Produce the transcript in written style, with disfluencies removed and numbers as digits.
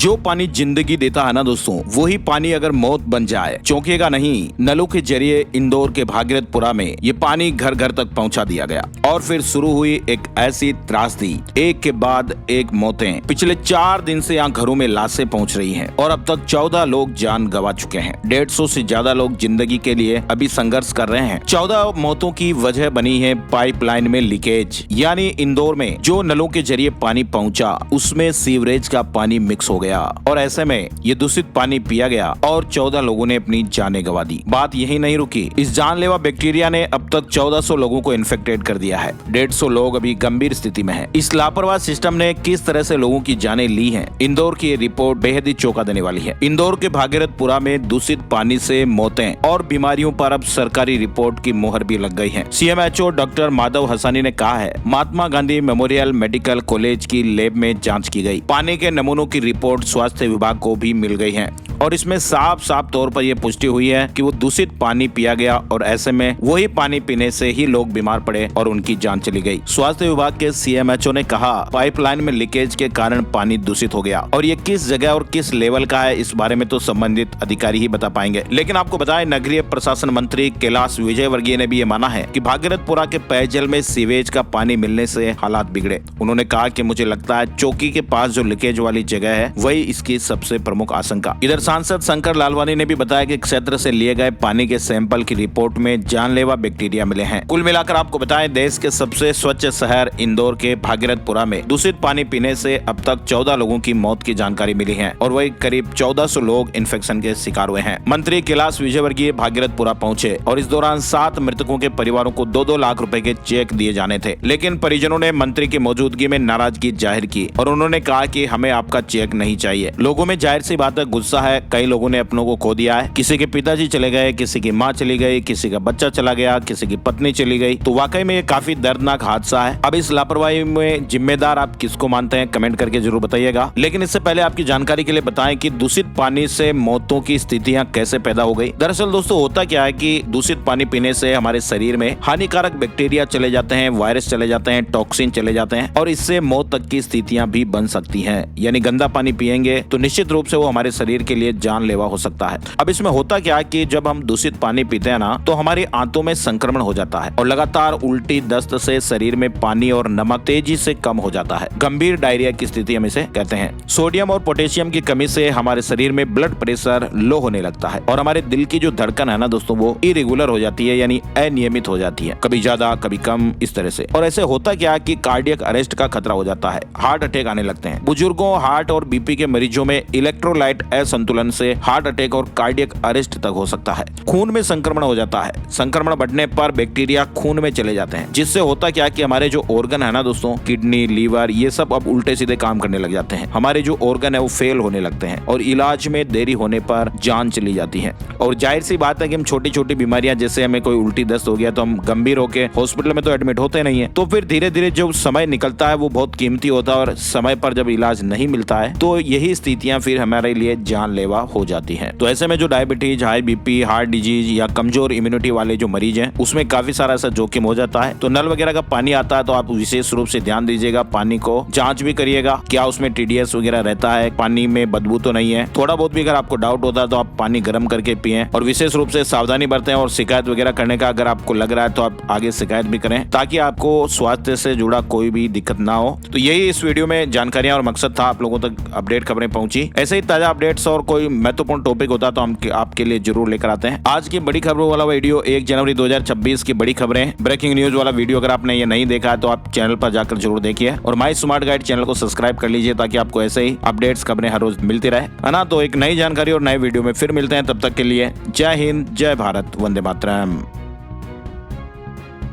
जो पानी जिंदगी देता है ना दोस्तों, वही पानी अगर मौत बन जाए चौंकेगा नहीं। नलों के जरिए इंदौर के भागीरथपुरा में ये पानी घर घर तक पहुंचा दिया गया और फिर शुरू हुई एक ऐसी त्रासदी, एक के बाद एक मौतें। पिछले 4 दिन से यहाँ घरों में लाशें पहुंच रही हैं और अब तक 14 लोग जान गंवा चुके हैं। 150 से ज्यादा लोग जिंदगी के लिए अभी संघर्ष कर रहे हैं। 14 मौतों की वजह बनी है पाइपलाइन में लीकेज, यानी इंदौर में जो नलों के जरिए पानी पहुंचा उसमें सीवरेज का पानी मिक्स हो गया और ऐसे में ये दूषित पानी पिया गया और 14 लोगों ने अपनी जानें गंवा दी। बात यही नहीं रुकी, इस जानलेवा बैक्टीरिया ने अब तक 1400 लोगों को इन्फेक्टेड कर दिया है। 150 लोग अभी गंभीर स्थिति में हैं। इस लापरवाह सिस्टम ने किस तरह से लोगों की जानें ली हैं, इंदौर की ये रिपोर्ट बेहद ही चौंका देने वाली है। इंदौर के भागीरथपुरा में दूषित पानी से मौतें और बीमारियों पर अब सरकारी रिपोर्ट की मोहर भी लग गई है। CMHO डॉक्टर माधव हसानी ने कहा है, Mahatma Gandhi memorial medical college की लैब में जांच की गई। पानी के नमूनों की रिपोर्ट स्वास्थ्य विभाग को भी मिल गई है और इसमें साफ तौर पर यह पुष्टि हुई है कि वो दूषित पानी पिया गया और ऐसे में वही पानी पीने से ही लोग बीमार पड़े और उनकी जान चली गई। स्वास्थ्य विभाग के CMHO ने कहा, पाइपलाइन में लीकेज के कारण पानी दूषित हो गया और ये किस जगह और किस लेवल का है इस बारे में तो संबंधित अधिकारी ही बता पाएंगे। लेकिन आपको बताएं, नगरीय प्रशासन मंत्री कैलाश विजयवर्गीय ने भी ये माना है कि भागीरथपुरा के पेयजल में सीवेज का पानी मिलने से हालात बिगड़े। उन्होंने कहा कि मुझे लगता है चौकी के पास जो लीकेज वाली जगह है वही इसकी सबसे प्रमुख आशंका। इधर सांसद शंकर लालवानी ने भी बताया कि क्षेत्र से लिए गए पानी के सैंपल की रिपोर्ट में जानलेवा बैक्टीरिया मिले हैं। कुल मिलाकर आपको बताएं, देश के सबसे स्वच्छ शहर इंदौर के भागीरथपुरा में दूषित पानी पीने से अब तक 14 लोगों की मौत की जानकारी मिली है और वही करीब 1400 लोग इन्फेक्शन के शिकार हुए हैं। मंत्री कैलाश विजयवर्गीय भागीरथपुरा पहुंचे और इस दौरान 7 मृतकों के परिवारों को 2-2 लाख रुपए के चेक दिए जाने थे, लेकिन परिजनों ने मंत्री की मौजूदगी में नाराजगी जाहिर की और उन्होंने कहा कि हमें आपका चेक नहीं चाहिए। लोगों में जाहिर सी बात है गुस्सा है। कई लोगों ने अपनों को खो दिया है, किसी के पिताजी चले गए, किसी की माँ चली गई, किसी का बच्चा चला गया, किसी की पत्नी चली गई। तो वाकई में ये काफी दर्दनाक हादसा है। अब इस लापरवाही में जिम्मेदार आप किसको मानते हैं, कमेंट करके जरूर बताइएगा। लेकिन इससे पहले आपकी जानकारी के लिए बताएं कि दूषित पानी से मौतों की स्थितियां कैसे पैदा हो गई। दरअसल दोस्तों होता क्या है कि दूषित पानी पीने से हमारे शरीर में हानिकारक बैक्टीरिया चले जाते हैं, वायरस चले जाते हैं, टॉक्सिन चले जाते हैं और इससे मौत तक की स्थितियां भी बन सकती हैं। यानी गंदा पानी पिएंगे तो निश्चित रूप से वो हमारे शरीर के लिए जानलेवा हो सकता है। अब इसमें होता क्या है कि जब हम दूषित पानी पीते हैं ना तो हमारी आंतों में संक्रमण हो जाता है और लगातार उल्टी दस्त से शरीर में पानी और नमक तेजी से कम हो जाता है। गंभीर डायरिया की स्थिति हम इसे कहते हैं। सोडियम और पोटेशियम की कमी से हमारे शरीर में ब्लड प्रेशर लो होने लगता है और हमारे दिल की जो धड़कन है ना दोस्तों वो इरेगुलर हो जाती है, यानी अनियमित हो जाती है, कभी ज्यादा कभी कम, इस तरह से। और ऐसे होता क्या है कि कार्डियक अरेस्ट का खतरा हो जाता है, हार्ट अटैक आने लगते हैं। बुजुर्गों, हार्ट और बीपी के मरीजों में इलेक्ट्रोलाइट असंतुलन से हार्ट अटैक और कार्डियक अरेस्ट तक हो सकता है। खून में संक्रमण हो जाता है। संक्रमण बढ़ने पर बैक्टीरिया खून में चले जाते हैं, जिससे होता क्या कि हमारे जो ऑर्गन है ना दोस्तों, किडनी, लीवर, ये सब अब उल्टे सीधे काम करने लग जाते हैं। हमारे जो ऑर्गन है वो फेल होने लगते हैं और इलाज में देरी होने पर जान चली जाती है। और जाहिर सी बात है कि हम छोटी छोटी बीमारियां, जैसे हमें कोई उल्टी दस्त हो गया तो हम गंभीर होके हॉस्पिटल में तो एडमिट होते नहीं है। तो फिर धीरे धीरे जो समय निकलता है वो बहुत कीमती होता है और समय पर जब इलाज नहीं मिलता है तो यही स्थितियां फिर हमारे लिए जानलेवा हो जाती है। तो ऐसे में जो diabetes, high BP, heart disease या कमजोर इम्यूनिटी वाले जो मरीज हैं उसमें काफी सारा ऐसा जोखिम हो जाता है। तो नल वगैरह का पानी आता है तो आप विशेष रूप से ध्यान दीजिएगा, पानी को जांच भी करिएगा, क्या उसमें TDS वगैरह रहता है, पानी में बदबू तो नहीं है। थोड़ा बहुत भी अगर आपको डाउट होता है तो आप पानी गर्म करके पिएं और विशेष रूप से सावधानी बरतें और शिकायत वगैरह करने का अगर आपको लग रहा है तो आप आगे शिकायत भी करें ताकि आपको स्वास्थ्य से जुड़ा कोई भी दिक्कत ना हो। तो यही इस वीडियो में जानकारियां और मकसद था, आप लोगों तक अपडेट खबरें पहुंची। ऐसे ही ताजा अपडेट्स और कोई महत्वपूर्ण टॉपिक होता तो हम आपके लिए जरूर लेकर आते हैं। आज की बड़ी खबरों वाला वीडियो 1 जनवरी 2026 की बड़ी खबरें, ब्रेकिंग न्यूज वाला वीडियो अगर आपने ये नहीं देखा है तो आप चैनल पर जाकर जरूर देखिए और माई स्मार्ट गाइड चैनल को सब्सक्राइब कर लीजिए ताकि आपको ऐसे ही अपडेट्स खबरें हर रोज मिलती रहे, है ना। तो एक नई जानकारी और नए वीडियो में फिर मिलते हैं, तब तक के लिए जय हिंद, जय भारत, वंदे मातरम।